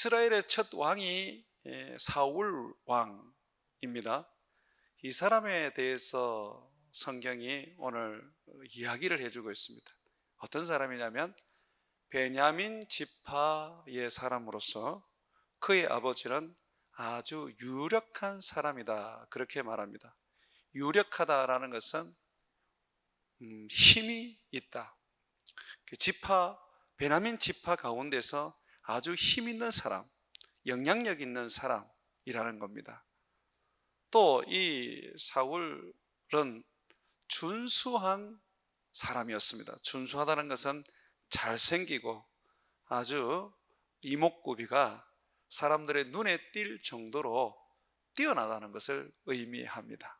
이스라엘의 첫 왕이 사울 왕입니다. 이 사람에 대해서 성경이 오늘 이야기를 해주고 있습니다. 어떤 사람이냐면 베냐민 지파의 사람으로서 그의 아버지는 아주 유력한 사람이다, 그렇게 말합니다. 유력하다라는 것은 힘이 있다. 베냐민 지파 가운데서 아주 힘 있는 사람, 영향력 있는 사람이라는 겁니다. 또 이 사울은 준수한 사람이었습니다. 준수하다는 것은 잘생기고 아주 이목구비가 사람들의 눈에 띌 정도로 뛰어나다는 것을 의미합니다.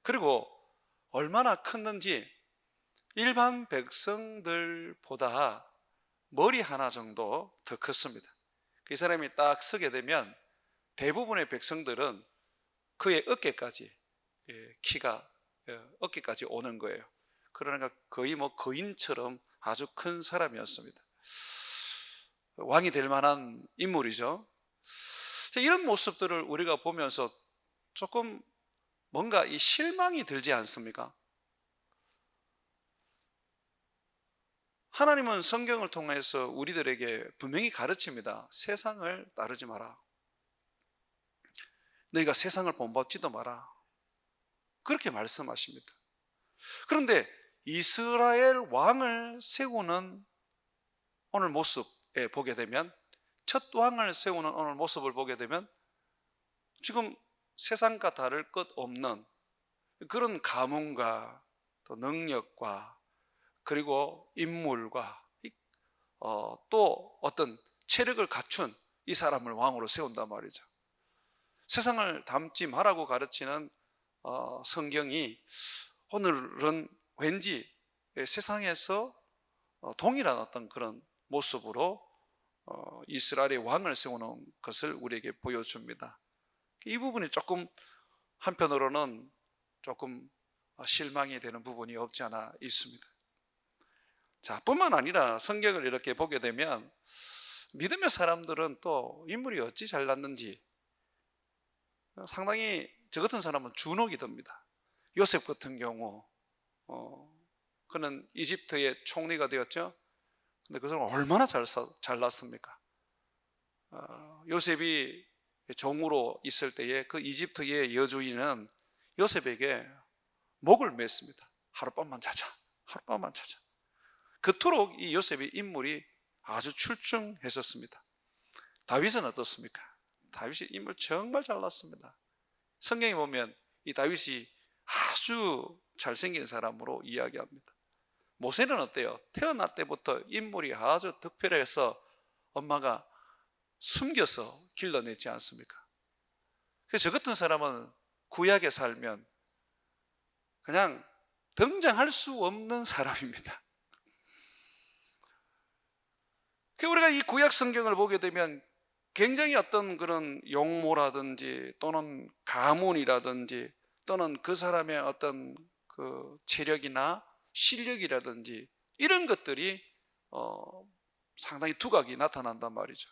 그리고 얼마나 컸는지 일반 백성들보다 머리 하나 정도 더 컸습니다. 이 사람이 딱 서게 되면 대부분의 백성들은 그의 어깨까지, 키가 어깨까지 오는 거예요. 그러니까 거의 거인처럼 아주 큰 사람이었습니다. 왕이 될 만한 인물이죠. 이런 모습들을 우리가 보면서 조금 뭔가 이 실망이 들지 않습니까? 하나님은 성경을 통해서 우리들에게 분명히 가르칩니다. 세상을 따르지 마라. 너희가 세상을 본받지도 마라. 그렇게 말씀하십니다. 그런데 이스라엘 왕을 세우는 오늘 모습에 보게 되면, 첫 왕을 세우는 오늘 모습을 보게 되면 지금 세상과 다를 것 없는 그런 가문과 또 능력과 그리고 인물과 또 어떤 체력을 갖춘 이 사람을 왕으로 세운단 말이죠. 세상을 닮지 말라고 가르치는 성경이 오늘은 왠지 세상에서 동일한 어떤 그런 모습으로 이스라엘의 왕을 세우는 것을 우리에게 보여줍니다. 이 부분이 조금 한편으로는 조금 실망이 되는 부분이 없지 않아 있습니다. 자, 뿐만 아니라 성경을 이렇게 보게 되면 믿음의 사람들은 또 인물이 어찌 잘났는지 상당히 저 같은 사람은 주눅이 듭니다. 요셉 같은 경우 그는 이집트의 총리가 되었죠. 근데 그 사람은 얼마나 잘났습니까? 요셉이 종으로 있을 때에 그 이집트의 여주인은 요셉에게 목을 맸습니다. 하룻밤만 자자, 하룻밤만 자자. 그토록 이 요셉의 인물이 아주 출중했었습니다. 다윗은 어떻습니까? 다윗이 인물 정말 잘났습니다. 성경에 보면 이 다윗이 아주 잘생긴 사람으로 이야기합니다. 모세는 어때요? 태어날 때부터 인물이 아주 특별해서 엄마가 숨겨서 길러냈지 않습니까? 그래서 저 같은 사람은 구약에 살면 그냥 등장할 수 없는 사람입니다. 우리가 이 구약 성경을 보게 되면 굉장히 어떤 그런 용모라든지 또는 가문이라든지 또는 그 사람의 어떤 그 체력이나 실력이라든지 이런 것들이 상당히 두각이 나타난단 말이죠.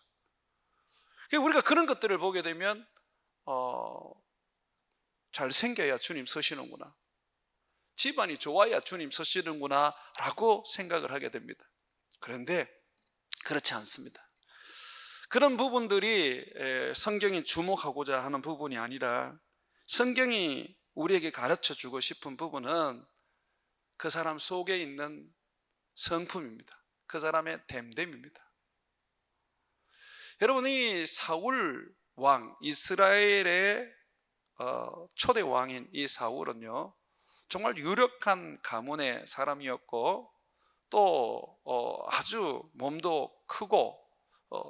우리가 그런 것들을 보게 되면 잘생겨야 주님 서시는구나, 집안이 좋아야 주님 서시는구나 라고 생각을 하게 됩니다. 그런데 그렇지 않습니다. 그런 부분들이 성경이 주목하고자 하는 부분이 아니라 성경이 우리에게 가르쳐 주고 싶은 부분은 그 사람 속에 있는 성품입니다. 그 사람의 됨됨입니다. 여러분, 이 사울 왕, 이스라엘의 초대 왕인 이 사울은요, 정말 유력한 가문의 사람이었고 또 아주 몸도 크고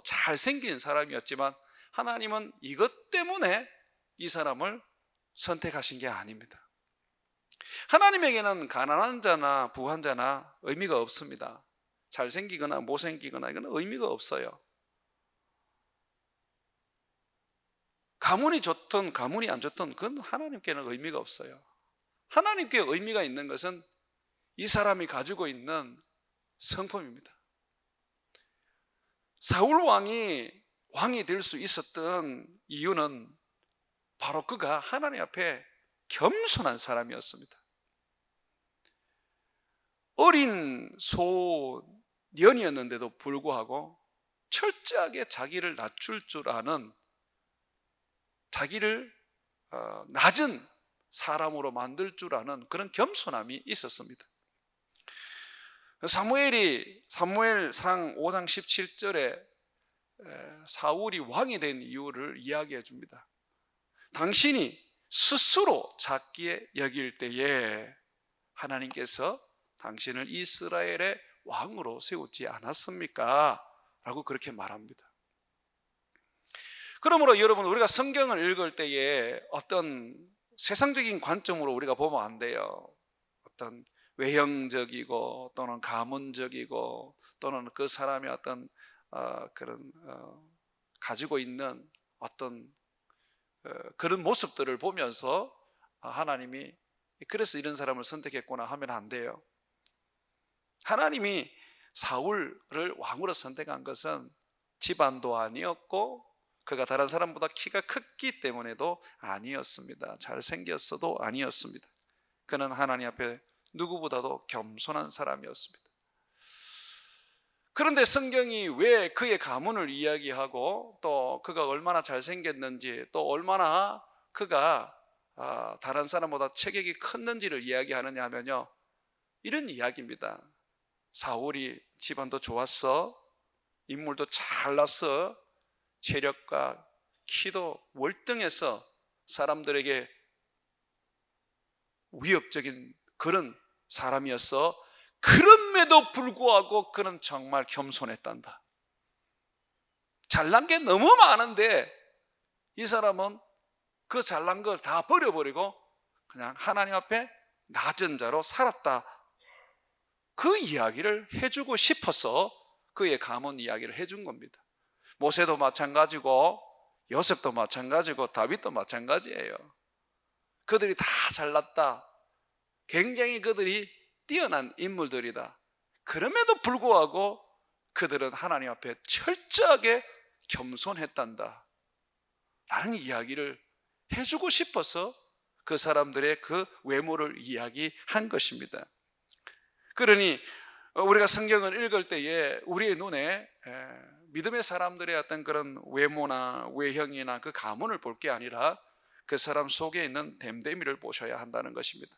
잘생긴 사람이었지만 하나님은 이것 때문에 이 사람을 선택하신 게 아닙니다. 하나님에게는 가난한 자나 부한 자나 의미가 없습니다. 잘생기거나 못생기거나 이건 의미가 없어요. 가문이 좋든 가문이 안 좋든 그건 하나님께는 의미가 없어요. 하나님께 의미가 있는 것은 이 사람이 가지고 있는 성품입니다. 사울 왕이 왕이 될 수 있었던 이유는 바로 그가 하나님 앞에 겸손한 사람이었습니다. 어린 소년이었는데도 불구하고 철저하게 자기를 낮출 줄 아는, 자기를 낮은 사람으로 만들 줄 아는 그런 겸손함이 있었습니다. 사무엘상 5장 17절에 사울이 왕이 된 이유를 이야기해 줍니다. 당신이 스스로 작게 여길 때에 하나님께서 당신을 이스라엘의 왕으로 세우지 않았습니까? 라고 그렇게 말합니다. 그러므로 여러분, 우리가 성경을 읽을 때에 어떤 세상적인 관점으로 우리가 보면 안 돼요. 어떤 외형적이고 또는 가문적이고 또는 그 사람의 어떤 가지고 있는 어떤 그런 모습들을 보면서 하나님이 그래서 이런 사람을 선택했구나 하면 안 돼요. 하나님이 사울을 왕으로 선택한 것은 집안도 아니었고 그가 다른 사람보다 키가 컸기 때문에도 아니었습니다. 잘생겼어도 아니었습니다. 그는 하나님 앞에 누구보다도 겸손한 사람이었습니다. 그런데 성경이 왜 그의 가문을 이야기하고 또 그가 얼마나 잘생겼는지 또 얼마나 그가 다른 사람보다 체격이 컸는지를 이야기하느냐 하면요, 이런 이야기입니다. 사울이 집안도 좋았어, 인물도 잘났어, 체력과 키도 월등해서 사람들에게 위협적인 그런 사람이었어. 그럼에도 불구하고 그는 정말 겸손했단다. 잘난 게 너무 많은데 이 사람은 그 잘난 걸 다 버려버리고 그냥 하나님 앞에 낮은 자로 살았다. 그 이야기를 해주고 싶어서 그의 가문 이야기를 해준 겁니다. 모세도 마찬가지고 요셉도 마찬가지고 다윗도 마찬가지예요. 그들이 다 잘났다. 굉장히 그들이 뛰어난 인물들이다. 그럼에도 불구하고 그들은 하나님 앞에 철저하게 겸손했단다 라는 이야기를 해주고 싶어서 그 사람들의 그 외모를 이야기한 것입니다. 그러니 우리가 성경을 읽을 때에 우리의 눈에 믿음의 사람들의 어떤 그런 외모나 외형이나 그 가문을 볼 게 아니라 그 사람 속에 있는 됨됨이를 보셔야 한다는 것입니다.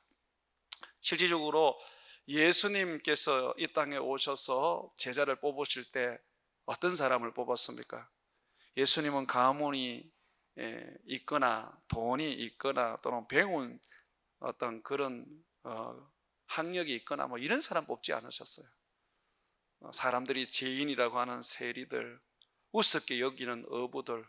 실질적으로 예수님께서 이 땅에 오셔서 제자를 뽑으실 때 어떤 사람을 뽑았습니까? 예수님은 가문이 있거나 돈이 있거나 또는 배운 어떤 그런 학력이 있거나 뭐 이런 사람 뽑지 않으셨어요. 사람들이 죄인이라고 하는 세리들, 우습게 여기는 어부들,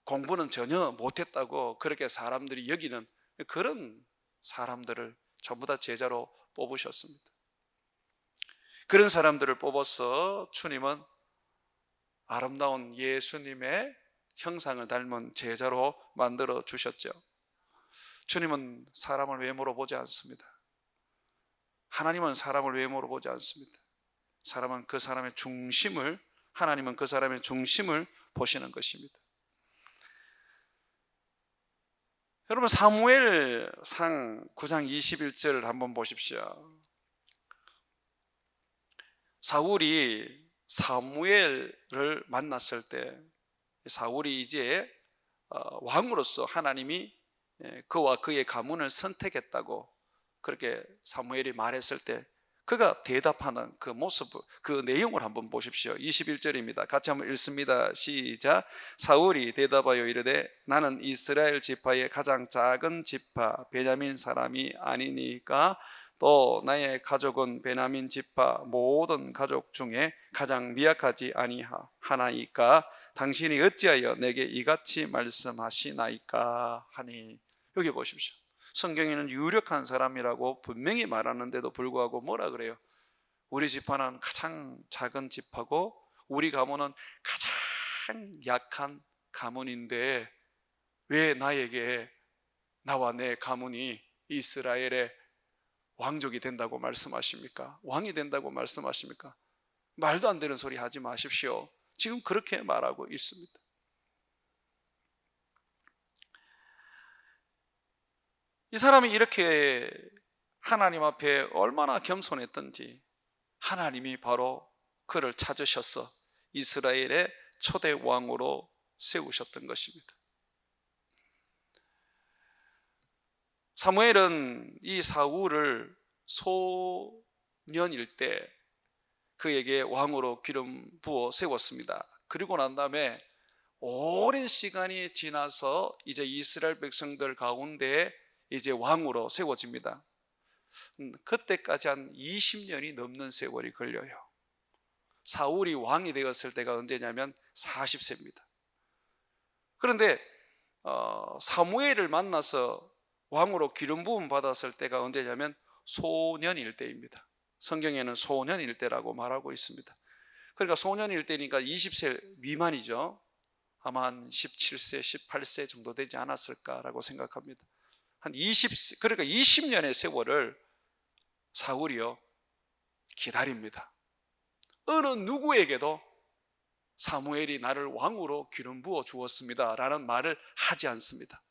공부는 전혀 못했다고 그렇게 사람들이 여기는 그런 사람들을 전부 다 제자로 뽑으셨습니다. 그런 사람들을 뽑아서 주님은 아름다운 예수님의 형상을 닮은 제자로 만들어 주셨죠. 주님은 사람을 외모로 보지 않습니다. 하나님은 사람을 외모로 보지 않습니다. 사람은 그 사람의 중심을, 하나님은 그 사람의 중심을 보시는 것입니다. 여러분, 사무엘상 9장 21절을 한번 보십시오. 사울이 사무엘을 만났을 때 사울이 이제 왕으로서 하나님이 그와 그의 가문을 선택했다고 그렇게 사무엘이 말했을 때 그가 대답하는 그 모습, 그 내용을 한번 보십시오. 21절입니다. 같이 한번 읽습니다. 시작. 사울이 대답하여 이르되 나는 이스라엘 지파의 가장 작은 지파 베냐민 사람이 아니니까 또 나의 가족은 베냐민 지파 모든 가족 중에 가장 미약하지 아니하나이까 당신이 어찌하여 내게 이같이 말씀하시나이까 하니. 여기 보십시오. 성경에는 유력한 사람이라고 분명히 말하는데도 불구하고 뭐라 그래요? 우리 지파는 가장 작은 지파고 우리 가문은 가장 약한 가문인데 왜 나에게 나와 내 가문이 이스라엘의 왕족이 된다고 말씀하십니까? 왕이 된다고 말씀하십니까? 말도 안 되는 소리 하지 마십시오. 지금 그렇게 말하고 있습니다. 이 사람이 이렇게 하나님 앞에 얼마나 겸손했던지 하나님이 바로 그를 찾으셔서 이스라엘의 초대 왕으로 세우셨던 것입니다. 사무엘은 이 사울을 소년일 때 그에게 왕으로 기름 부어 세웠습니다. 그리고 난 다음에 오랜 시간이 지나서 이제 이스라엘 백성들 가운데 이제 왕으로 세워집니다. 그때까지 한 20년이 넘는 세월이 걸려요. 사울이 왕이 되었을 때가 언제냐면 40세입니다. 그런데 사무엘을 만나서 왕으로 기름 부음 받았을 때가 언제냐면 소년일 때입니다. 성경에는 소년일 때라고 말하고 있습니다. 그러니까 소년일 때니까 20세 미만이죠. 아마 한 17세, 18세 정도 되지 않았을까라고 생각합니다. 한 20세, 그러니까 20년의 세월을 사울이요 기다립니다. 어느 누구에게도 사무엘이 나를 왕으로 기름 부어 주었습니다 라는 말을 하지 않습니다.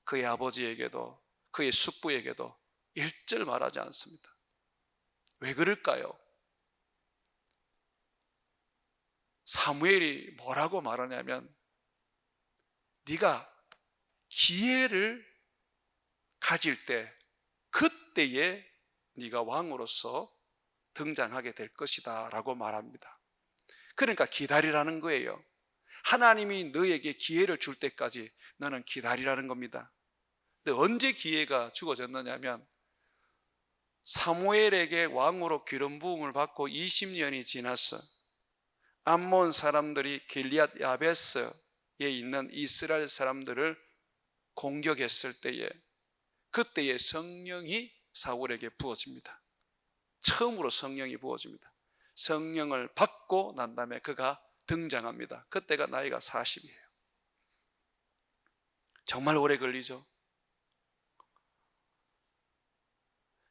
그의 아버지에게도 그의 숙부에게도 일절 말하지 않습니다. 왜 그럴까요? 사무엘이 뭐라고 말하냐면 네가 기회를 가질 때 그때에 네가 왕으로서 등장하게 될 것이다 라고 말합니다. 그러니까 기다리라는 거예요. 하나님이 너에게 기회를 줄 때까지 너는 기다리라는 겁니다. 근데 언제 기회가 주어졌느냐면 사무엘에게 왕으로 기름 부음을 받고 20년이 지나서 암몬 사람들이 길리앗 야베스에 있는 이스라엘 사람들을 공격했을 때에 그때의 성령이 사울에게 부어집니다. 처음으로 성령이 부어집니다. 성령을 받고 난 다음에 그가 등장합니다. 그때가 나이가 40이에요. 정말 오래 걸리죠.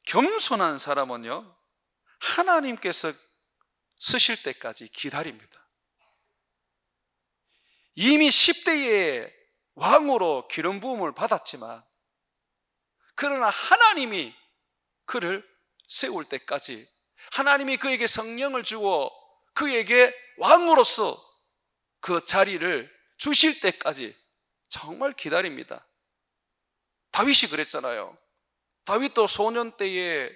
겸손한 사람은요 하나님께서 쓰실 때까지 기다립니다. 이미 10대에 왕으로 기름 부음을 받았지만 그러나 하나님이 그를 세울 때까지, 하나님이 그에게 성령을 주어 그에게 왕으로서 그 자리를 주실 때까지 정말 기다립니다. 다윗이 그랬잖아요. 다윗도 소년 때에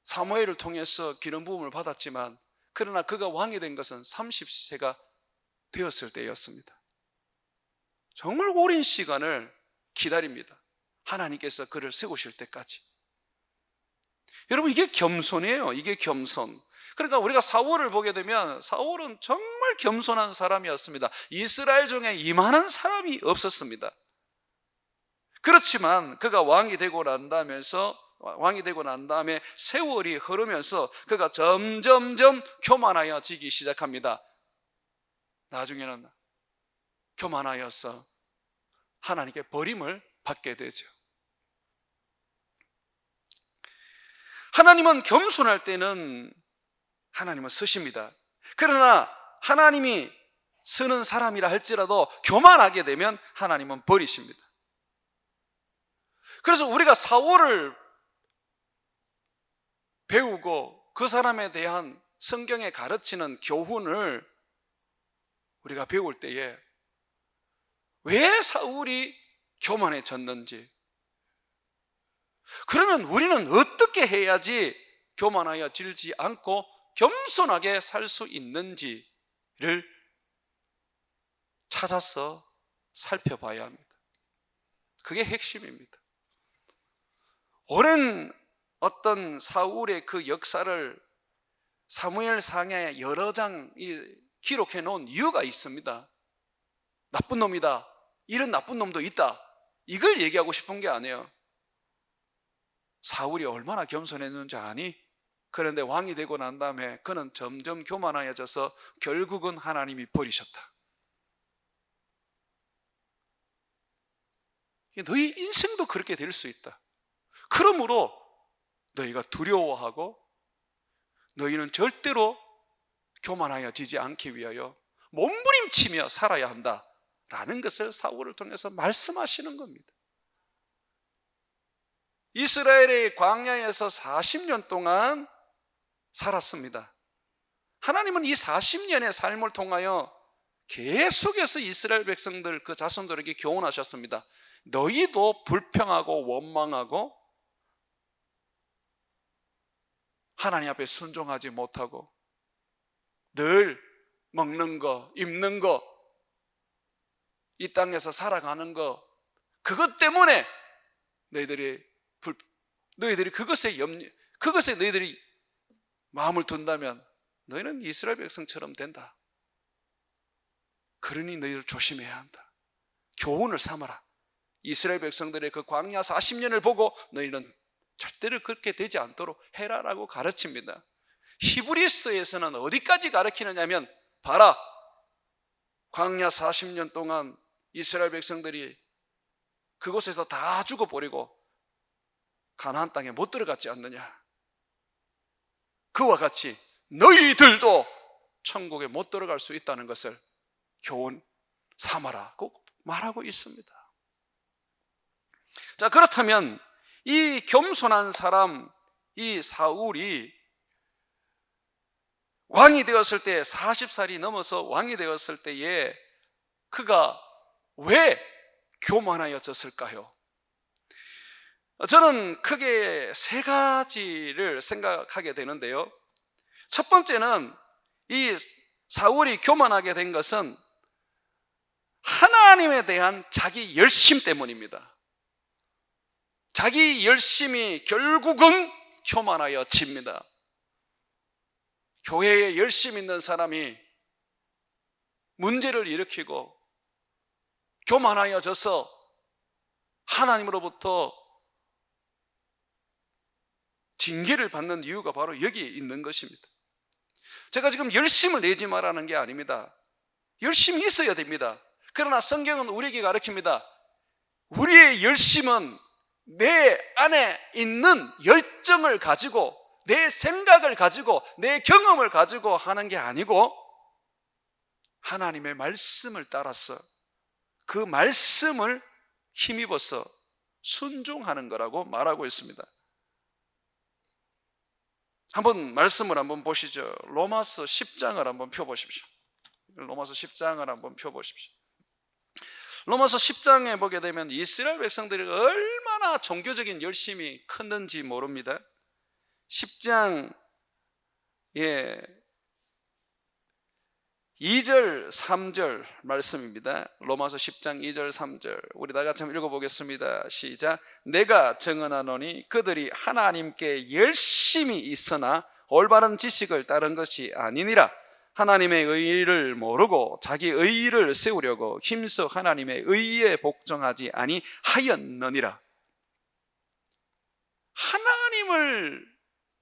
사무엘을 통해서 기름 부음을 받았지만 그러나 그가 왕이 된 것은 30세가 되었을 때였습니다. 정말 오랜 시간을 기다립니다. 하나님께서 그를 세우실 때까지. 여러분, 이게 겸손이에요. 이게 겸손. 그러니까 우리가 사울을 보게 되면 사울은 정말 겸손한 사람이었습니다. 이스라엘 중에 이만한 사람이 없었습니다. 그렇지만 그가 왕이 되고 난 다음에 세월이 흐르면서 그가 점점점 교만하여지기 시작합니다. 나중에는 교만하여서 하나님께 버림을 받게 되죠. 하나님은 겸손할 때는 하나님은 쓰십니다. 그러나 하나님이 쓰는 사람이라 할지라도 교만하게 되면 하나님은 버리십니다. 그래서 우리가 사울을 배우고 그 사람에 대한 성경에 가르치는 교훈을 우리가 배울 때에 왜 사울이 교만해졌는지, 그러면 우리는 어떻게 해야지 교만하여지지 않고 겸손하게 살 수 있는지를 찾아서 살펴봐야 합니다. 그게 핵심입니다. 오랜 어떤 사울의 그 역사를 사무엘상에 여러 장이 기록해 놓은 이유가 있습니다. 나쁜 놈이다, 이런 나쁜 놈도 있다, 이걸 얘기하고 싶은 게 아니에요. 사울이 얼마나 겸손했는지 아니? 그런데 왕이 되고 난 다음에 그는 점점 교만해져서 결국은 하나님이 버리셨다. 너희 인생도 그렇게 될 수 있다. 그러므로 너희가 두려워하고 너희는 절대로 교만하여지지 않기 위하여 몸부림치며 살아야 한다라는 것을 사울을 통해서 말씀하시는 겁니다. 이스라엘의 광야에서 40년 동안 살았습니다. 하나님은 이 40년의 삶을 통하여 계속해서 이스라엘 백성들 그 자손들에게 교훈하셨습니다. 너희도 불평하고 원망하고 하나님 앞에 순종하지 못하고 늘 먹는 거, 입는 거, 이 땅에서 살아가는 거, 그것 때문에 너희들이 그것에 너희들이 마음을 둔다면 너희는 이스라엘 백성처럼 된다. 그러니 너희들 조심해야 한다. 교훈을 삼아라. 이스라엘 백성들의 그 광야 40년을 보고 너희는 절대로 그렇게 되지 않도록 해라라고 가르칩니다. 히브리서에서는 어디까지 가르치느냐면, 봐라, 광야 40년 동안 이스라엘 백성들이 그곳에서 다 죽어버리고 가나안 땅에 못 들어갔지 않느냐. 그와 같이 너희들도 천국에 못 들어갈 수 있다는 것을 교훈 삼아라고 말하고 있습니다. 자, 그렇다면 이 겸손한 사람, 이 사울이 왕이 되었을 때, 40살이 넘어서 왕이 되었을 때에 그가 왜 교만하여졌을까요? 저는 크게 세 가지를 생각하게 되는데요. 첫 번째는 이 사울이 교만하게 된 것은 하나님에 대한 자기 열심 때문입니다. 자기 열심이 결국은 교만하여집니다. 교회에 열심 있는 사람이 문제를 일으키고 교만하여져서 하나님으로부터 징계를 받는 이유가 바로 여기에 있는 것입니다. 제가 지금 열심을 내지 말라는 게 아닙니다. 열심이 있어야 됩니다. 그러나 성경은 우리에게 가르칩니다. 우리의 열심은 내 안에 있는 열정을 가지고, 내 생각을 가지고, 내 경험을 가지고 하는 게 아니고 하나님의 말씀을 따라서 그 말씀을 힘입어서 순종하는 거라고 말하고 있습니다. 한번 말씀을 한번 보시죠. 로마서 10장을 한번 펴보십시오. 로마서 10장을 한번 펴보십시오. 로마서 10장에 보게 되면 이스라엘 백성들이 얼마나 종교적인 열심이 컸는지 모릅니다. 10장 2절 3절 말씀입니다. 로마서 10장 2절 3절 우리 다 같이 한번 읽어보겠습니다. 시작. 내가 증언하노니 그들이 하나님께 열심히 있으나 올바른 지식을 따른 것이 아니니라. 하나님의 의의를 모르고 자기 의의를 세우려고 힘써 하나님의 의의에 복종하지 아니하였느니라. 하나님을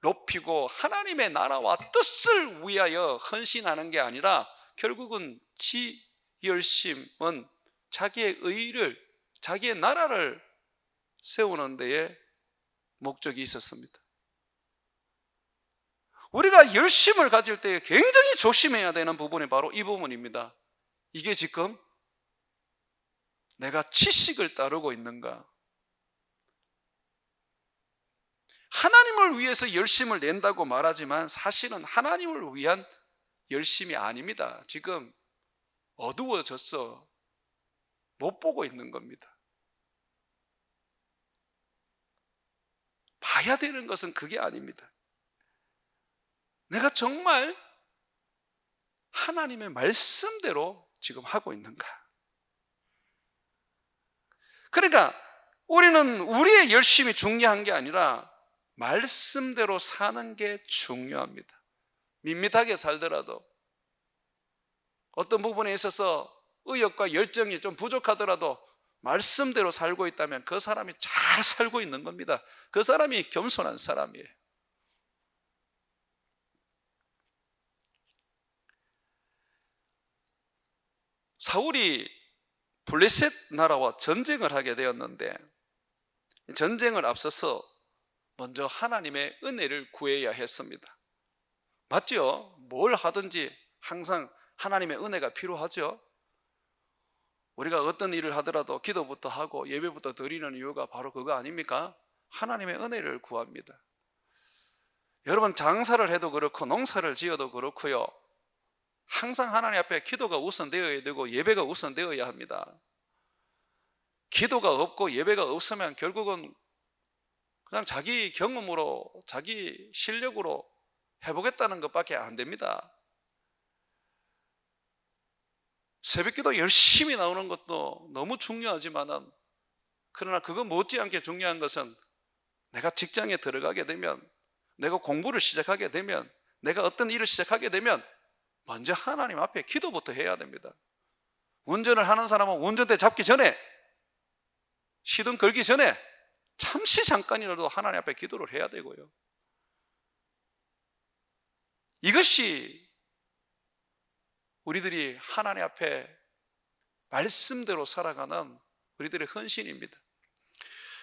높이고 하나님의 나라와 뜻을 위하여 헌신하는 게 아니라 결국은 지 열심은 자기의 의의를, 자기의 나라를 세우는 데에 목적이 있었습니다. 우리가 열심을 가질 때 굉장히 조심해야 되는 부분이 바로 이 부분입니다. 이게 지금 내가 지식을 따르고 있는가? 하나님을 위해서 열심을 낸다고 말하지만 사실은 하나님을 위한 열심이 아닙니다. 지금 어두워졌어. 못 보고 있는 겁니다. 봐야 되는 것은 그게 아닙니다. 내가 정말 하나님의 말씀대로 지금 하고 있는가? 그러니까 우리는 우리의 열심이 중요한 게 아니라 말씀대로 사는 게 중요합니다. 밋밋하게 살더라도, 어떤 부분에 있어서 의욕과 열정이 좀 부족하더라도 말씀대로 살고 있다면 그 사람이 잘 살고 있는 겁니다. 그 사람이 겸손한 사람이에요. 사울이 블레셋 나라와 전쟁을 하게 되었는데 전쟁을 앞서서 먼저 하나님의 은혜를 구해야 했습니다. 맞죠? 뭘 하든지 항상 하나님의 은혜가 필요하죠. 우리가 어떤 일을 하더라도 기도부터 하고 예배부터 드리는 이유가 바로 그거 아닙니까? 하나님의 은혜를 구합니다. 여러분, 장사를 해도 그렇고 농사를 지어도 그렇고요, 항상 하나님 앞에 기도가 우선되어야 되고 예배가 우선되어야 합니다. 기도가 없고 예배가 없으면 결국은 그냥 자기 경험으로 자기 실력으로 해보겠다는 것밖에 안 됩니다. 새벽기도 열심히 나오는 것도 너무 중요하지만은, 그러나 그거 못지않게 중요한 것은 내가 직장에 들어가게 되면, 내가 공부를 시작하게 되면, 내가 어떤 일을 시작하게 되면 먼저 하나님 앞에 기도부터 해야 됩니다. 운전을 하는 사람은 운전대 잡기 전에, 시동 걸기 전에 잠깐이라도 하나님 앞에 기도를 해야 되고요. 이것이 우리들이 하나님 앞에 말씀대로 살아가는 우리들의 헌신입니다.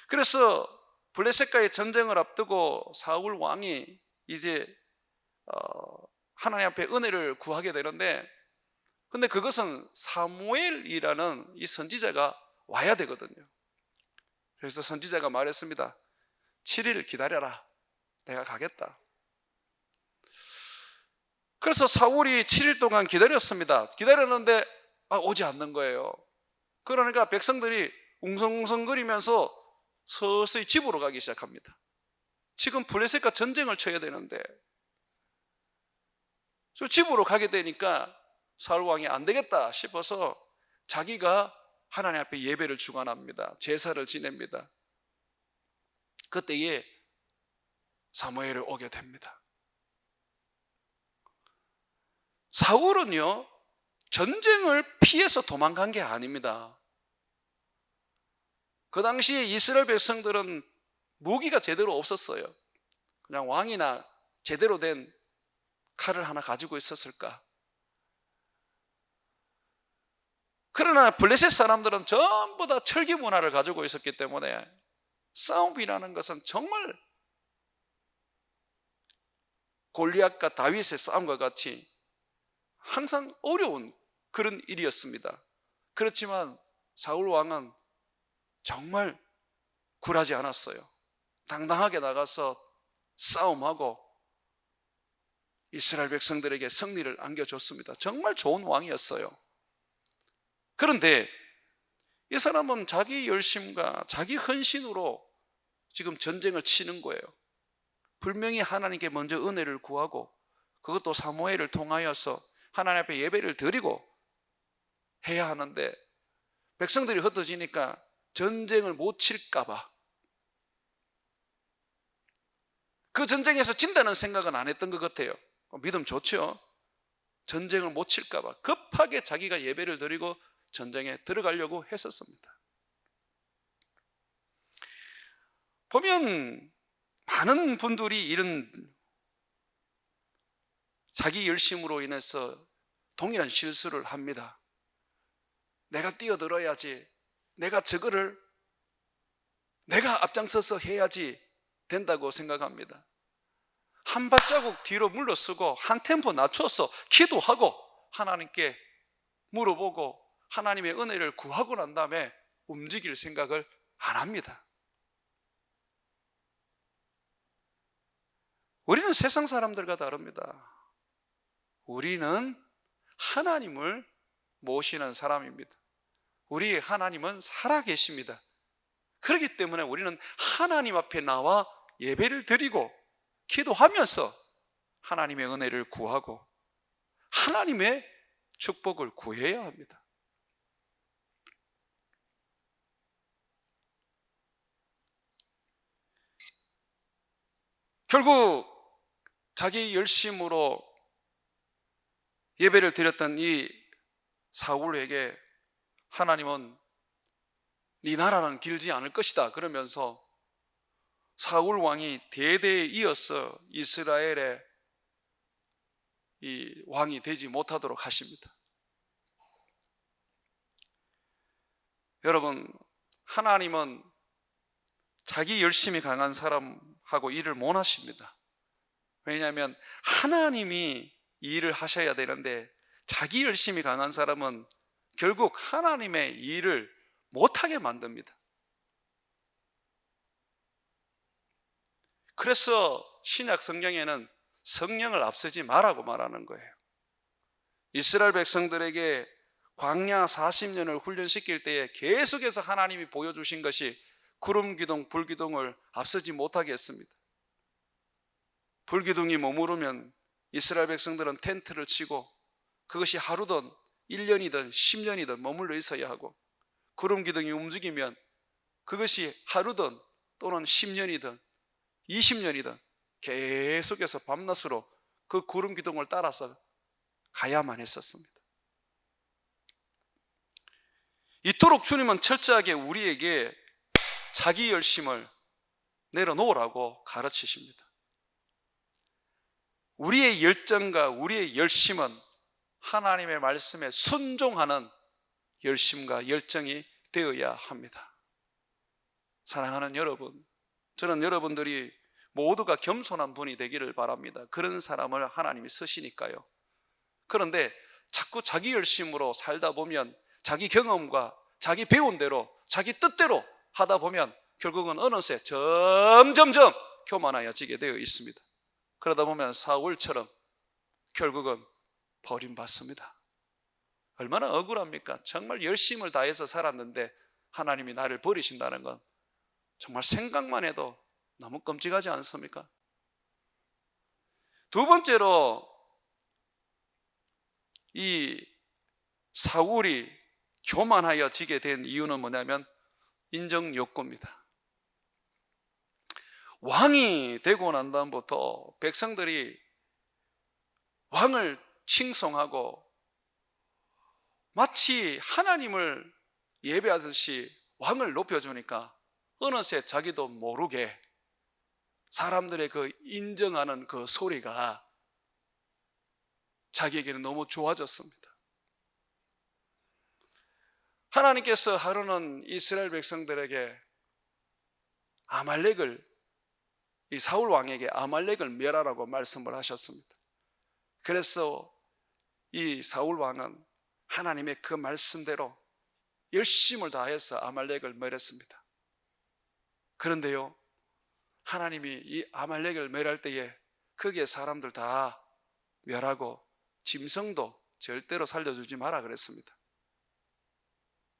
그래서 블레셋과의 전쟁을 앞두고 사울 왕이 이제 하나님 앞에 은혜를 구하게 되는데, 근데 그것은 사무엘이라는 이 선지자가 와야 되거든요. 그래서 선지자가 말했습니다. 7일 기다려라, 내가 가겠다. 그래서 사울이 7일 동안 기다렸습니다. 기다렸는데 오지 않는 거예요. 그러니까 백성들이 웅성웅성거리면서 서서히 집으로 가기 시작합니다. 지금 블레셋과 전쟁을 쳐야 되는데 집으로 가게 되니까 사울 왕이 안 되겠다 싶어서 자기가 하나님 앞에 예배를 주관합니다. 제사를 지냅니다. 그때에 사무엘이 오게 됩니다. 사울은요, 전쟁을 피해서 도망간 게 아닙니다. 그 당시에 이스라엘 백성들은 무기가 제대로 없었어요. 그냥 왕이나 제대로 된 칼을 하나 가지고 있었을까? 그러나 블레셋 사람들은 전부 다 철기 문화를 가지고 있었기 때문에 싸움이라는 것은 정말 골리앗과 다윗의 싸움과 같이 항상 어려운 그런 일이었습니다. 그렇지만 사울 왕은 정말 굴하지 않았어요. 당당하게 나가서 싸움하고 이스라엘 백성들에게 승리를 안겨줬습니다. 정말 좋은 왕이었어요. 그런데 이 사람은 자기 열심과 자기 헌신으로 지금 전쟁을 치는 거예요. 분명히 하나님께 먼저 은혜를 구하고, 그것도 사무엘을 통하여서 하나님 앞에 예배를 드리고 해야 하는데, 백성들이 흩어지니까 전쟁을 못 칠까 봐, 그 전쟁에서 진다는 생각은 안 했던 것 같아요. 믿음 좋죠? 전쟁을 못 칠까 봐 급하게 자기가 예배를 드리고 전쟁에 들어가려고 했었습니다. 보면 많은 분들이 이런 자기 열심으로 인해서 동일한 실수를 합니다. 내가 뛰어들어야지, 내가 저거를 내가 앞장서서 해야지 된다고 생각합니다. 한 발자국 뒤로 물러서고 한 템포 낮춰서 기도하고 하나님께 물어보고 하나님의 은혜를 구하고 난 다음에 움직일 생각을 안 합니다. 우리는 세상 사람들과 다릅니다. 우리는 하나님을 모시는 사람입니다. 우리의 하나님은 살아계십니다. 그렇기 때문에 우리는 하나님 앞에 나와 예배를 드리고 기도하면서 하나님의 은혜를 구하고 하나님의 축복을 구해야 합니다. 결국 자기 열심으로 예배를 드렸던 이 사울에게 하나님은 네 나라는 길지 않을 것이다 그러면서 사울 왕이 대대에 이어서 이스라엘의 이 왕이 되지 못하도록 하십니다. 여러분, 하나님은 자기 열심이 강한 사람하고 일을 못 하십니다. 왜냐하면 하나님이 이 일을 하셔야 되는데 자기 열심이 강한 사람은 결국 하나님의 일을 못하게 만듭니다. 그래서 신약 성경에는 성령을 앞세지 말라고 말하는 거예요. 이스라엘 백성들에게 광야 40년을 훈련시킬 때에 계속해서 하나님이 보여주신 것이 구름 기둥, 불 기둥을 앞서지 못하게 했습니다. 불 기둥이 머무르면 이스라엘 백성들은 텐트를 치고 그것이 하루든 1년이든 10년이든 머물러 있어야 하고, 구름 기둥이 움직이면 그것이 하루든 또는 10년이든 20년이든 계속해서 밤낮으로 그 구름 기둥을 따라서 가야만 했었습니다. 이토록 주님은 철저하게 우리에게 자기 열심을 내려놓으라고 가르치십니다. 우리의 열정과 우리의 열심은 하나님의 말씀에 순종하는 열심과 열정이 되어야 합니다. 사랑하는 여러분, 저는 여러분들이 모두가 겸손한 분이 되기를 바랍니다. 그런 사람을 하나님이 쓰시니까요. 그런데 자꾸 자기 열심으로 살다 보면 자기 경험과 자기 배운 대로 자기 뜻대로 하다 보면 결국은 어느새 점점점 교만해지게 되어 있습니다. 그러다 보면 사울처럼 결국은 버림받습니다. 얼마나 억울합니까? 정말 열심을 다해서 살았는데 하나님이 나를 버리신다는 건 정말 생각만 해도 너무 끔찍하지 않습니까? 두 번째로 이 사울이 교만하여지게 된 이유는 뭐냐면 인정 욕구입니다. 왕이 되고 난 다음부터 백성들이 왕을 칭송하고 마치 하나님을 예배하듯이 왕을 높여주니까 어느새 자기도 모르게 사람들의 그 인정하는 그 소리가 자기에게는 너무 좋아졌습니다. 하나님께서 하루는 이스라엘 백성들에게 이 사울 왕에게 아말렉을 멸하라고 말씀을 하셨습니다. 그래서 이 사울 왕은 하나님의 그 말씀대로 열심을 다해서 아말렉을 멸했습니다. 그런데요, 하나님이 이 아말렉을 멸할 때에 거기에 사람들 다 멸하고 짐승도 절대로 살려주지 마라 그랬습니다.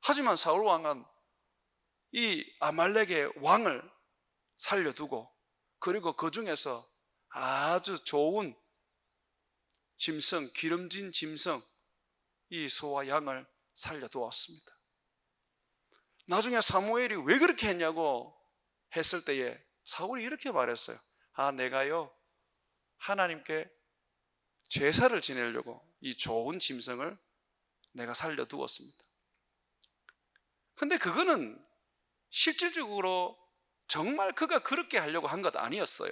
하지만 사울 왕은 이 아말렉의 왕을 살려두고 그리고 그 중에서 아주 좋은 짐승, 기름진 짐승, 이 소와 양을 살려두었습니다. 나중에 사무엘이 왜 그렇게 했냐고 했을 때에 사울이 이렇게 말했어요. 내가요 하나님께 제사를 지내려고 이 좋은 짐승을 내가 살려두었습니다. 근데 그거는 실질적으로 정말 그가 그렇게 하려고 한 것 아니었어요.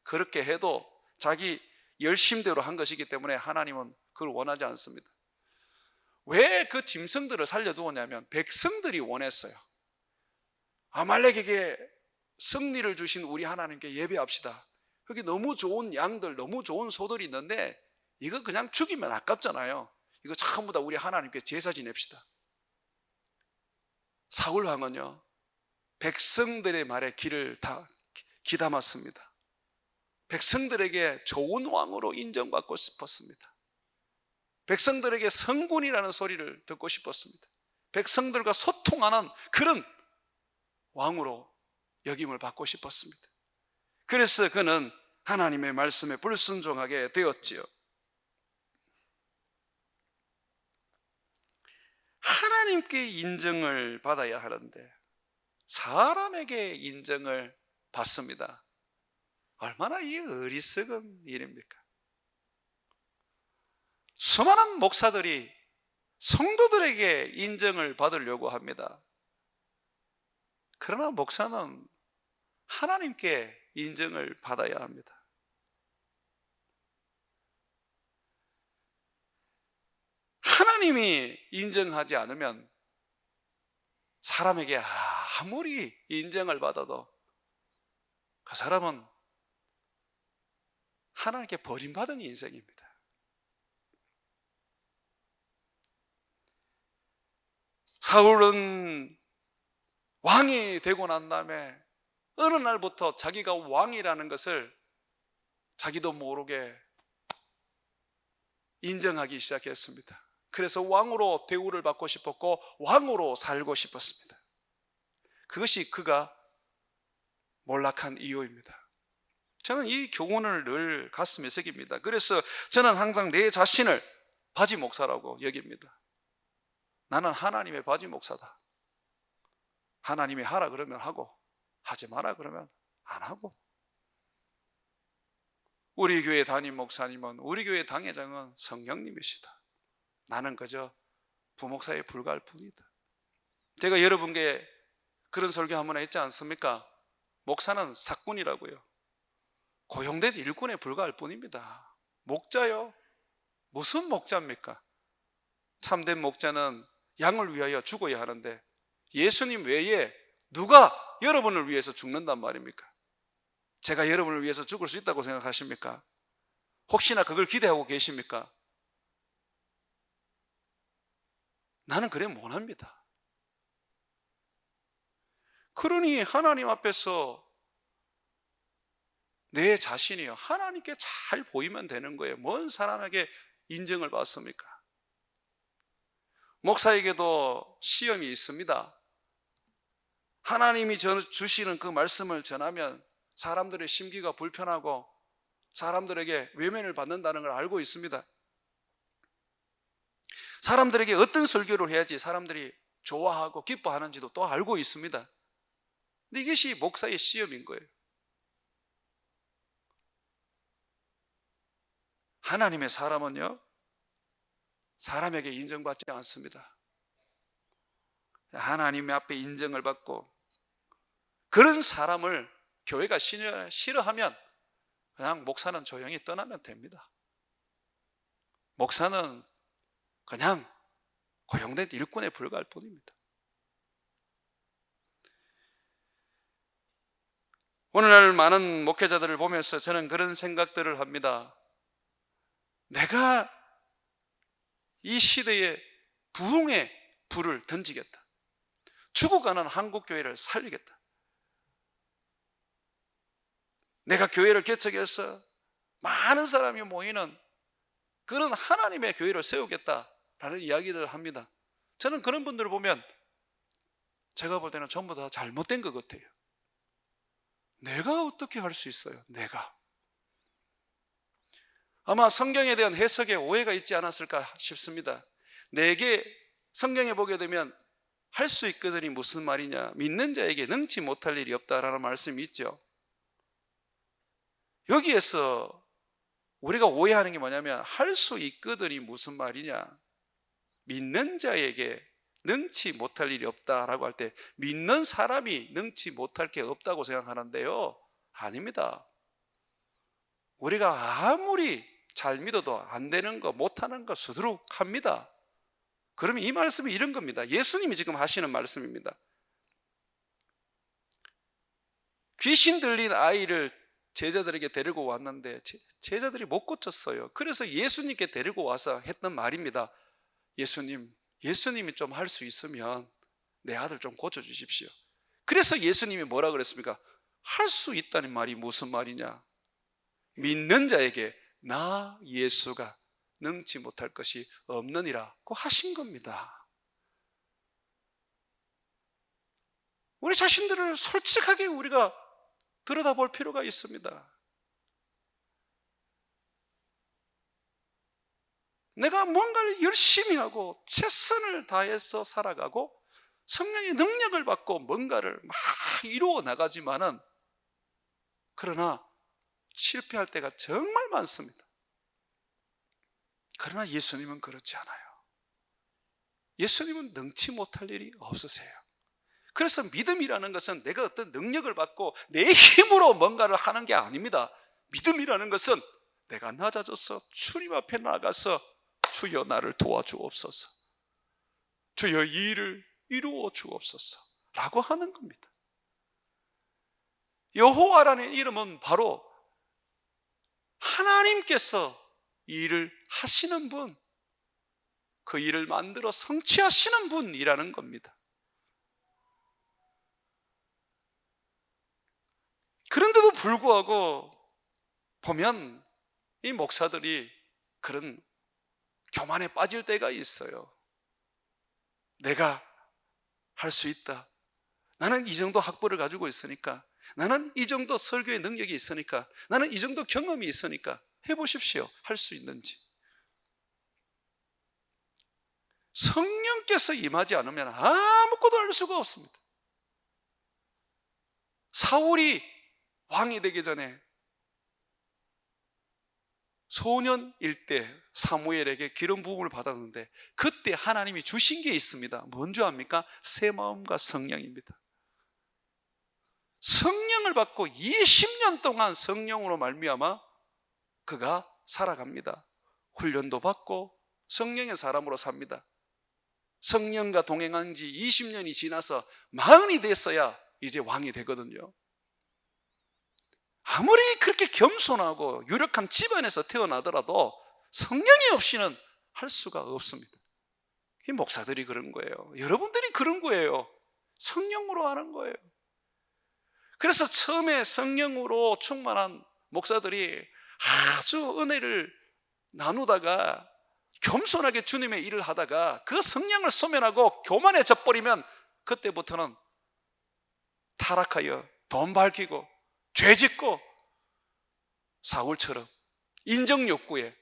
그렇게 해도 자기 열심대로 한 것이기 때문에 하나님은 그걸 원하지 않습니다. 왜 그 짐승들을 살려두었냐면 백성들이 원했어요. 아말렉에게 승리를 주신 우리 하나님께 예배합시다. 여기 너무 좋은 양들, 너무 좋은 소들이 있는데 이거 그냥 죽이면 아깝잖아요. 이거 전부 다 우리 하나님께 제사 지냅시다. 사울 왕은요 백성들의 말에 귀를 다 귀담았습니다. 백성들에게 좋은 왕으로 인정받고 싶었습니다. 백성들에게 성군이라는 소리를 듣고 싶었습니다. 백성들과 소통하는 그런 왕으로 여김을 받고 싶었습니다. 그래서 그는 하나님의 말씀에 불순종하게 되었지요. 하나님께 인정을 받아야 하는데 사람에게 인정을 받습니다. 얼마나 이 어리석은 일입니까? 수많은 목사들이 성도들에게 인정을 받으려고 합니다. 그러나 목사는 하나님께 인정을 받아야 합니다. 하나님이 인정하지 않으면 사람에게 아무리 인정을 받아도 그 사람은 하나님께 버림받은 인생입니다. 사울은 왕이 되고 난 다음에 어느 날부터 자기가 왕이라는 것을 자기도 모르게 인정하기 시작했습니다. 그래서 왕으로 대우를 받고 싶었고 왕으로 살고 싶었습니다. 그것이 그가 몰락한 이유입니다. 저는 이 교훈을 늘 가슴에 새깁니다. 그래서 저는 항상 내 자신을 바지 목사라고 여깁니다. 나는 하나님의 바지 목사다. 하나님이 하라 그러면 하고 하지 마라 그러면 안 하고, 우리 교회 담임 목사님은, 우리 교회 당회장은 성령님이시다. 나는 그저 부목사에 불과할 뿐이다. 제가 여러분께 그런 설교 한번 했지 않습니까? 목사는 사꾼이라고요. 고용된 일꾼에 불과할 뿐입니다. 목자요? 무슨 목자입니까? 참된 목자는 양을 위하여 죽어야 하는데 예수님 외에 누가 여러분을 위해서 죽는단 말입니까? 제가 여러분을 위해서 죽을 수 있다고 생각하십니까? 혹시나 그걸 기대하고 계십니까? 나는 그래 못합니다. 그러니 하나님 앞에서 내 자신이요, 하나님께 잘 보이면 되는 거예요. 뭔 사람에게 인정을 받습니까? 목사에게도 시험이 있습니다. 하나님이 주시는 그 말씀을 전하면 사람들의 심기가 불편하고 사람들에게 외면을 받는다는 걸 알고 있습니다. 사람들에게 어떤 설교를 해야지 사람들이 좋아하고 기뻐하는지도 또 알고 있습니다. 근데 이것이 목사의 시험인 거예요. 하나님의 사람은요, 사람에게 인정받지 않습니다. 하나님 앞에 인정을 받고, 그런 사람을 교회가 싫어하면 그냥 목사는 조용히 떠나면 됩니다. 목사는 그냥 고용된 일꾼에 불과할 뿐입니다. 오늘날 많은 목회자들을 보면서 저는 그런 생각들을 합니다. 내가 이 시대에 부흥의 불을 던지겠다. 죽어가는 한국교회를 살리겠다. 내가 교회를 개척해서 많은 사람이 모이는 그런 하나님의 교회를 세우겠다라는 이야기들을 합니다. 저는 그런 분들을 보면 제가 볼 때는 전부 다 잘못된 것 같아요. 내가 어떻게 할 수 있어요? 내가. 아마 성경에 대한 해석에 오해가 있지 않았을까 싶습니다. 내게 성경에 보게 되면 할 수 있거든이 무슨 말이냐, 믿는 자에게 능치 못할 일이 없다라는 말씀이 있죠. 여기에서 우리가 오해하는 게 뭐냐면, 할 수 있거든이 무슨 말이냐, 믿는 자에게 능치 못할 일이 없다라고 할 때 믿는 사람이 능치 못할 게 없다고 생각하는데요, 아닙니다. 우리가 아무리 잘 믿어도 안 되는 거, 못하는 거 수두룩합니다. 그러면 이 말씀이 이런 겁니다. 예수님이 지금 하시는 말씀입니다. 귀신 들린 아이를 제자들에게 데리고 왔는데 제자들이 못 고쳤어요. 그래서 예수님께 데리고 와서 했던 말입니다. 예수님이 좀 할 수 있으면 내 아들 좀 고쳐주십시오. 그래서 예수님이 뭐라 그랬습니까? 할 수 있다는 말이 무슨 말이냐? 믿는 자에게 나 예수가 능치 못할 것이 없느니라고 하신 겁니다. 우리 자신들을 솔직하게 우리가 들여다볼 필요가 있습니다. 내가 뭔가를 열심히 하고 최선을 다해서 살아가고 성령의 능력을 받고 뭔가를 막 이루어 나가지만은, 그러나 실패할 때가 정말 많습니다. 그러나 예수님은 그렇지 않아요. 예수님은 능치 못할 일이 없으세요. 그래서 믿음이라는 것은 내가 어떤 능력을 받고 내 힘으로 뭔가를 하는 게 아닙니다. 믿음이라는 것은 내가 낮아져서 주님 앞에 나가서 주여 나를 도와주옵소서, 주여 이 일을 이루어 주옵소서 라고 하는 겁니다. 여호와라는 이름은 바로 하나님께서 이 일을 하시는 분, 그 일을 만들어 성취하시는 분이라는 겁니다. 그런데도 불구하고 보면 이 목사들이 그런 교만에 빠질 때가 있어요. 내가 할 수 있다. 나는 이 정도 학벌을 가지고 있으니까, 나는 이 정도 설교의 능력이 있으니까, 나는 이 정도 경험이 있으니까 해보십시오. 할 수 있는지. 성령께서 임하지 않으면 아무것도 할 수가 없습니다. 사울이 왕이 되기 전에 소년일 때 사무엘에게 기름 부음을 받았는데, 그때 하나님이 주신 게 있습니다. 뭔지 압니까? 새 마음과 성령입니다. 성령을 받고 20년 동안 성령으로 말미암아 그가 살아갑니다. 훈련도 받고 성령의 사람으로 삽니다. 성령과 동행한 지 20년이 지나서 40이 됐어야 이제 왕이 되거든요. 아무리 그렇게 겸손하고 유력한 집안에서 태어나더라도 성령이 없이는 할 수가 없습니다. 이 목사들이 그런 거예요. 여러분들이 그런 거예요. 성령으로 하는 거예요. 그래서 처음에 성령으로 충만한 목사들이 아주 은혜를 나누다가 겸손하게 주님의 일을 하다가 그 성령을 소멸하고 교만해져 버리면 그때부터는 타락하여 돈 밝히고 죄 짓고 사울처럼 인정 욕구에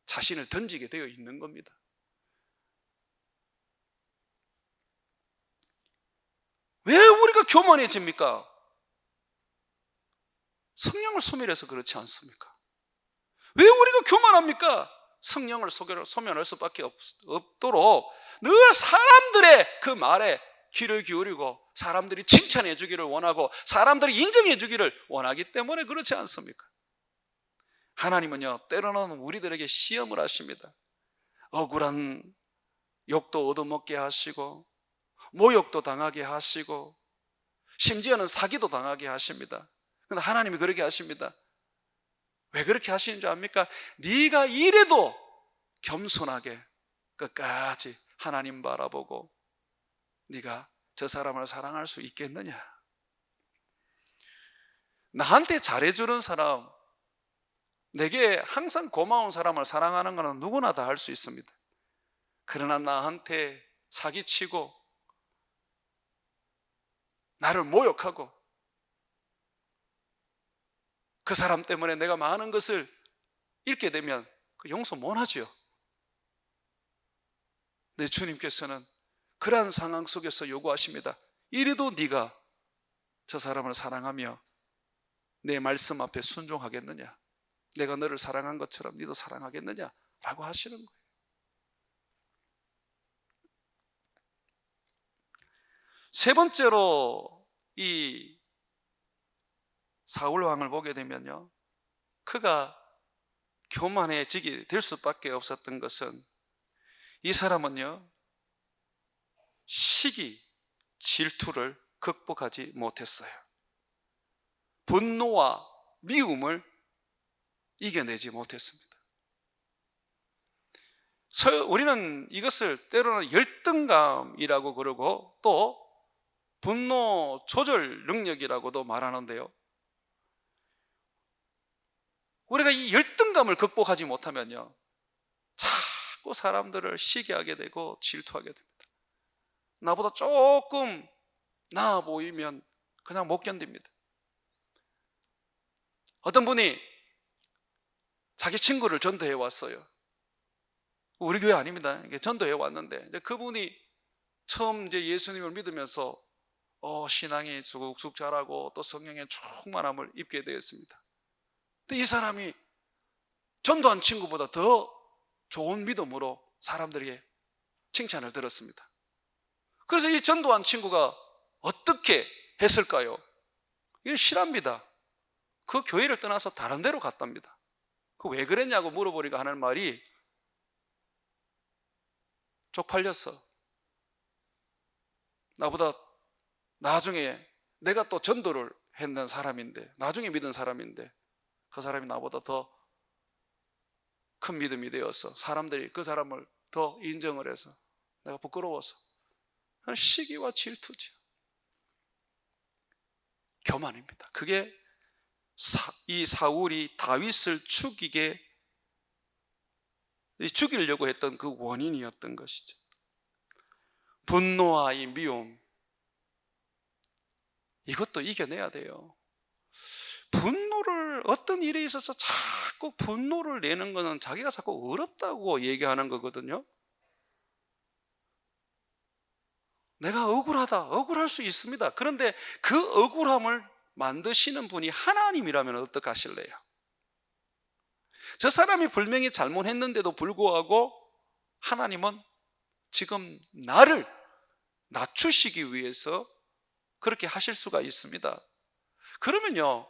자신을 던지게 되어 있는 겁니다. 왜 우리가 교만해집니까? 성령을 소멸해서 그렇지 않습니까? 왜 우리가 교만합니까? 성령을 소멸할 수밖에 없도록 늘 사람들의 그 말에 귀를 기울이고 사람들이 칭찬해 주기를 원하고 사람들이 인정해 주기를 원하기 때문에 그렇지 않습니까? 하나님은요, 때로는 우리들에게 시험을 하십니다. 억울한 욕도 얻어먹게 하시고 모욕도 당하게 하시고 심지어는 사기도 당하게 하십니다. 그런데 하나님이 그렇게 하십니다. 왜 그렇게 하시는 줄 압니까? 네가 이래도 겸손하게 끝까지 하나님 바라보고 네가 저 사람을 사랑할 수 있겠느냐? 나한테 잘해주는 사람, 내게 항상 고마운 사람을 사랑하는 것은 누구나 다 할 수 있습니다. 그러나 나한테 사기치고 나를 모욕하고 그 사람 때문에 내가 많은 것을 잃게 되면 그 용서 못 하죠. 내 주님께서는 그러한 상황 속에서 요구하십니다. 이래도 네가 저 사람을 사랑하며 내 말씀 앞에 순종하겠느냐? 내가 너를 사랑한 것처럼 너도 사랑하겠느냐? 라고 하시는 거예요. 세 번째로 이 사울 왕을 보게 되면요, 그가 교만해지게 될 수밖에 없었던 것은 이 사람은요, 시기, 질투를 극복하지 못했어요. 분노와 미움을 이겨내지 못했습니다. 우리는 이것을 때로는 열등감이라고 그러고 또 분노 조절 능력이라고도 말하는데요, 우리가 이 열등감을 극복하지 못하면요, 자꾸 사람들을 시기하게 되고 질투하게 됩니다. 나보다 조금 나아 보이면 그냥 못 견딥니다. 어떤 분이 자기 친구를 전도해 왔어요. 우리 교회 아닙니다. 전도해 왔는데 이제 그분이 처음 이제 예수님을 믿으면서 신앙이 쑥쑥 자라고 또 성령의 충만함을 입게 되었습니다. 근데 이 사람이 전도한 친구보다 더 좋은 믿음으로 사람들에게 칭찬을 들었습니다. 그래서 이 전도한 친구가 어떻게 했을까요? 이건 실합니다. 그 교회를 떠나서 다른 데로 갔답니다. 그 왜 그랬냐고 물어보니까 하는 말이, 쪽팔렸어. 나보다 나중에 내가 또 전도를 했는 사람인데, 나중에 믿은 사람인데 그 사람이 나보다 더 큰 믿음이 되어서 사람들이 그 사람을 더 인정을 해서 내가 부끄러워서. 시기와 질투죠. 교만입니다. 그게 이 사울이 다윗을 죽이려고 했던 그 원인이었던 것이죠. 분노와 이 미움, 이것도 이겨내야 돼요. 분노를, 어떤 일에 있어서 자꾸 분노를 내는 것은 자기가 자꾸 어렵다고 얘기하는 거거든요. 내가 억울할 수 있습니다. 그런데 그 억울함을 만드시는 분이 하나님이라면 어떡하실래요? 저 사람이 분명히 잘못했는데도 불구하고 하나님은 지금 나를 낮추시기 위해서 그렇게 하실 수가 있습니다. 그러면요,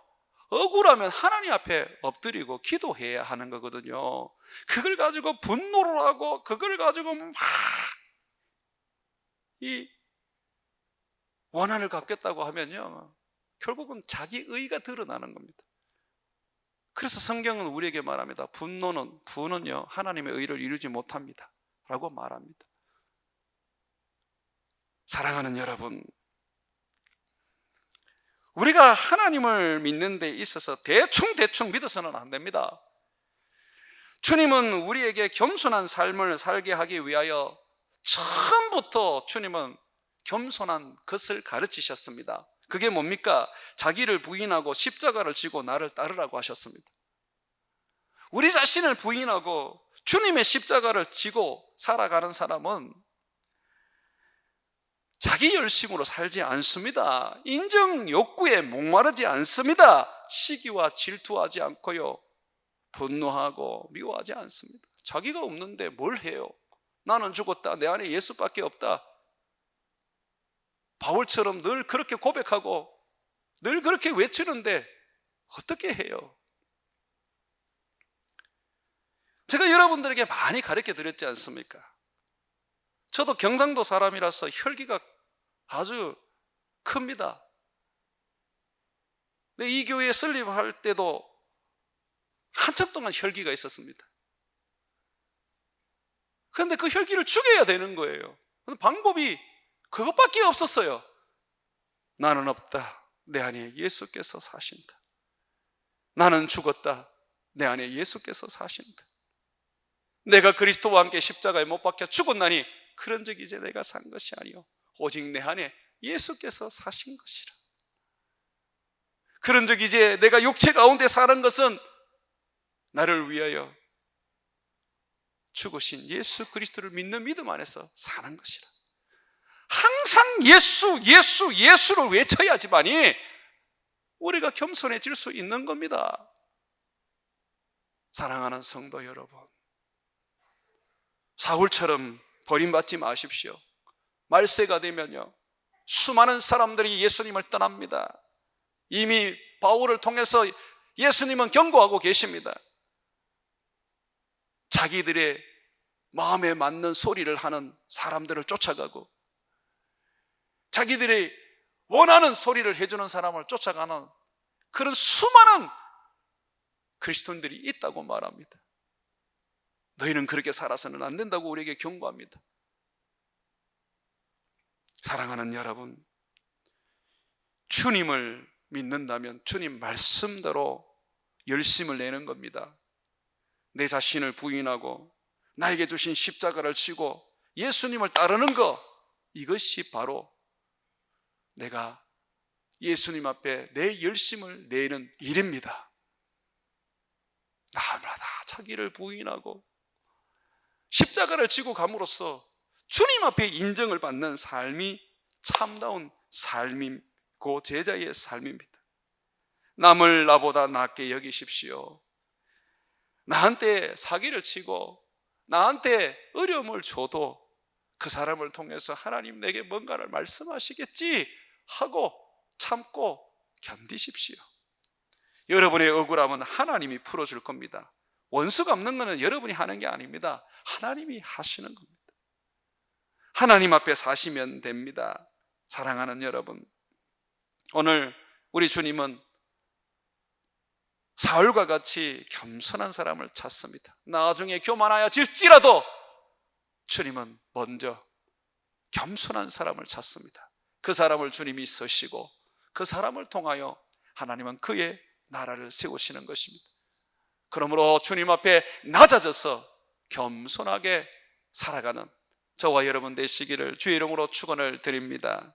억울하면 하나님 앞에 엎드리고 기도해야 하는 거거든요. 그걸 가지고 분노를 하고 그걸 가지고 막 이 원한을 갚겠다고 하면요, 결국은 자기 의가 드러나는 겁니다. 그래서 성경은 우리에게 말합니다. 부는요 하나님의 의를 이루지 못합니다 라고 말합니다. 사랑하는 여러분, 우리가 하나님을 믿는 데 있어서 대충 믿어서는 안 됩니다. 주님은 우리에게 겸손한 삶을 살게 하기 위하여 처음부터 주님은 겸손한 것을 가르치셨습니다. 그게 뭡니까? 자기를 부인하고 십자가를 지고 나를 따르라고 하셨습니다. 우리 자신을 부인하고 주님의 십자가를 지고 살아가는 사람은 자기 열심으로 살지 않습니다. 인정 욕구에 목마르지 않습니다. 시기와 질투하지 않고요, 분노하고 미워하지 않습니다. 자기가 없는데 뭘 해요? 나는 죽었다, 내 안에 예수밖에 없다. 바울처럼 늘 그렇게 고백하고 늘 그렇게 외치는데 어떻게 해요? 제가 여러분들에게 많이 가르쳐 드렸지 않습니까? 저도 경상도 사람이라서 혈기가 아주 큽니다. 근데 이 교회에 설립할 때도 한참 동안 혈기가 있었습니다. 그런데 그 혈기를 죽여야 되는 거예요. 방법이 그것밖에 없었어요. 나는 없다, 내 안에 예수께서 사신다. 나는 죽었다, 내 안에 예수께서 사신다. 내가 그리스도와 함께 십자가에 못 박혀 죽었나니 그런즉 이제 내가 산 것이 아니요 오직 내 안에 예수께서 사신 것이라. 그런즉 이제 내가 육체 가운데 사는 것은 나를 위하여 죽으신 예수 그리스도를 믿는 믿음 안에서 사는 것이라. 항상 예수를 외쳐야지만이 우리가 겸손해질 수 있는 겁니다. 사랑하는 성도 여러분, 사울처럼 버림받지 마십시오. 말세가 되면요, 수많은 사람들이 예수님을 떠납니다. 이미 바울을 통해서 예수님은 경고하고 계십니다. 자기들의 마음에 맞는 소리를 하는 사람들을 쫓아가고 자기들이 원하는 소리를 해주는 사람을 쫓아가는 그런 수많은 그리스도인들이 있다고 말합니다. 너희는 그렇게 살아서는 안 된다고 우리에게 경고합니다. 사랑하는 여러분, 주님을 믿는다면 주님 말씀대로 열심을 내는 겁니다. 내 자신을 부인하고 나에게 주신 십자가를 지고 예수님을 따르는 것, 이것이 바로 내가 예수님 앞에 내 열심을 내는 일입니다. 날마다 자기를 부인하고 십자가를 지고 감으로써 주님 앞에 인정을 받는 삶이 참다운 삶이고 제자의 삶입니다. 남을 나보다 낫게 여기십시오. 나한테 사기를 치고 나한테 어려움을 줘도 그 사람을 통해서 하나님 내게 뭔가를 말씀하시겠지 하고 참고 견디십시오. 여러분의 억울함은 하나님이 풀어줄 겁니다. 원수 갚는 것은 여러분이 하는 게 아닙니다. 하나님이 하시는 겁니다. 하나님 앞에 사시면 됩니다. 사랑하는 여러분, 오늘 우리 주님은 사울과 같이 겸손한 사람을 찾습니다. 나중에 교만하여질지라도 주님은 먼저 겸손한 사람을 찾습니다. 그 사람을 주님이 쓰시고 그 사람을 통하여 하나님은 그의 나라를 세우시는 것입니다. 그러므로 주님 앞에 낮아져서 겸손하게 살아가는 저와 여러분 되시기를 주의 이름으로 축원을 드립니다.